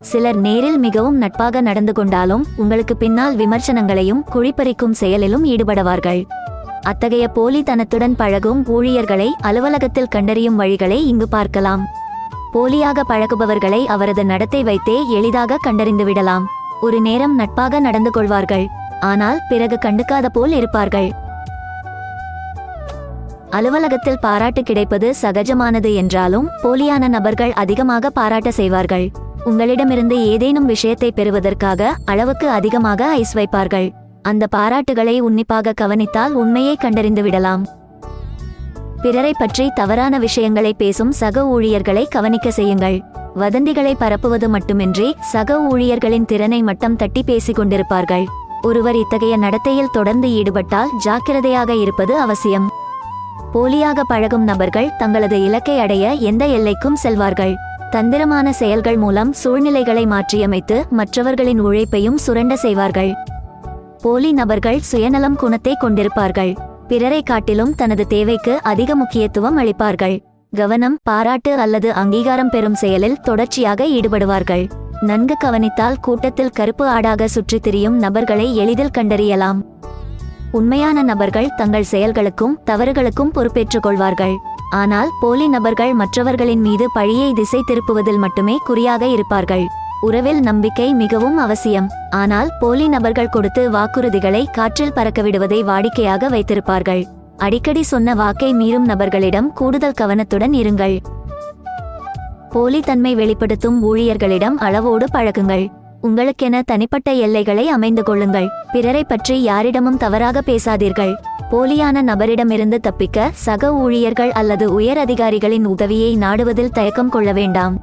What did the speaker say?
சிலர் நேரில் மிகவும் நட்பாக நடந்து கொண்டாலும் உங்களுக்கு பின்னால் விமர்சனங்களையும் குழிப்பறிக்கும் செயலிலும் ஈடுபடுவார்கள். அத்தகைய போலித்தனத்துடன் பழகும் ஊழியர்களை அலுவலகத்தில் கண்டறியும் வழிகளை இங்கு பார்க்கலாம். போலியாக பழகுபவர்களை அவரது நடத்தை வைத்தே எளிதாக கண்டறிந்துவிடலாம். ஒரு நேரம் நட்பாக நடந்து கொள்வார்கள், ஆனால் பிறகு கண்டுக்காத போல் இருப்பார்கள். அலுவலகத்தில் பாராட்டு கிடைப்பது சகஜமானது என்றாலும் போலியான நபர்கள் அதிகமாக பாராட்ட செய்வார்கள். உங்களிடமிருந்து ஏதேனும் விஷயத்தை பெறுவதற்காக அளவுக்கு அதிகமாக ஐஸ் வைப்பார்கள். அந்த பாராட்டுகளை உன்னிப்பாக கவனித்தால் உண்மையை கண்டறிந்து விடலாம். பிறரை பற்றி தவறான விஷயங்களை பேசும் சக ஊழியர்களை கவனிக்க செய்யுங்கள். வதந்திகளை பரப்புவது மட்டுமின்றி சக ஊழியர்களின் திறனை மட்டம் தட்டி பேசிக் கொண்டிருப்பார்கள். ஒருவர் இத்தகைய நடத்தையில் தொடர்ந்து ஈடுபட்டால் ஜாக்கிரதையாக இருப்பது அவசியம். போலியாக பழகும் நபர்கள் தங்களது இலக்கை அடைய எந்த எல்லைக்கும் செல்வார்கள். தந்திரமான செயல்கள் மூலம் சூழ்நிலைகளை மாற்றியமைத்து மற்றவர்களின் உழைப்பையும் சுரண்ட செய்வார்கள். போலி நபர்கள் சுயநலம் குணத்தை கொண்டிருப்பார்கள். பிறரை காட்டிலும் தனது தேவைக்கு அதிக முக்கியத்துவம் அளிப்பார்கள். கவனம், பாராட்டு அல்லது அங்கீகாரம் பெறும் செயலில் தொடர்ச்சியாக ஈடுபடுவார்கள். நன்கு கவனித்தால் கூட்டத்தில் கருப்பு ஆடாக சுற்றித் திரியும் நபர்களை எளிதில் கண்டறியலாம். உண்மையான நபர்கள் தங்கள் செயல்களுக்கும் தவறுகளுக்கும் பொறுப்பேற்றுக் கொள்வார்கள். ஆனால் போலி நபர்கள் மற்றவர்களின் மீது பழியை திசை திருப்புவதில் மட்டுமே குறியாக இருப்பார்கள். உறவில் நம்பிக்கை மிகவும் அவசியம். ஆனால் போலி நபர்கள் கொடுத்து வாக்குறுதிகளை காற்றில் பறக்கவிடுவதை வாடிக்கையாக வைத்திருப்பார்கள். அடிக்கடி சொன்ன வாக்கை மீறும் நபர்களிடம் கூடுதல் கவனத்துடன் இருங்கள். போலித்தன்மை வெளிப்படுத்தும் ஊழியர்களிடம் அளவோடு பழகுங்கள். உங்களுக்கென தனிப்பட்ட எல்லைகளை அமைந்து கொள்ளுங்கள். பிறரை பற்றி யாரிடமும் தவறாக பேசாதீர்கள். போலியான நபரிடமிருந்து தப்பிக்க சக ஊழியர்கள் அல்லது உயர் அதிகாரிகளின் உதவியை நாடுவதில் தயக்கம் கொள்ள வேண்டாம்.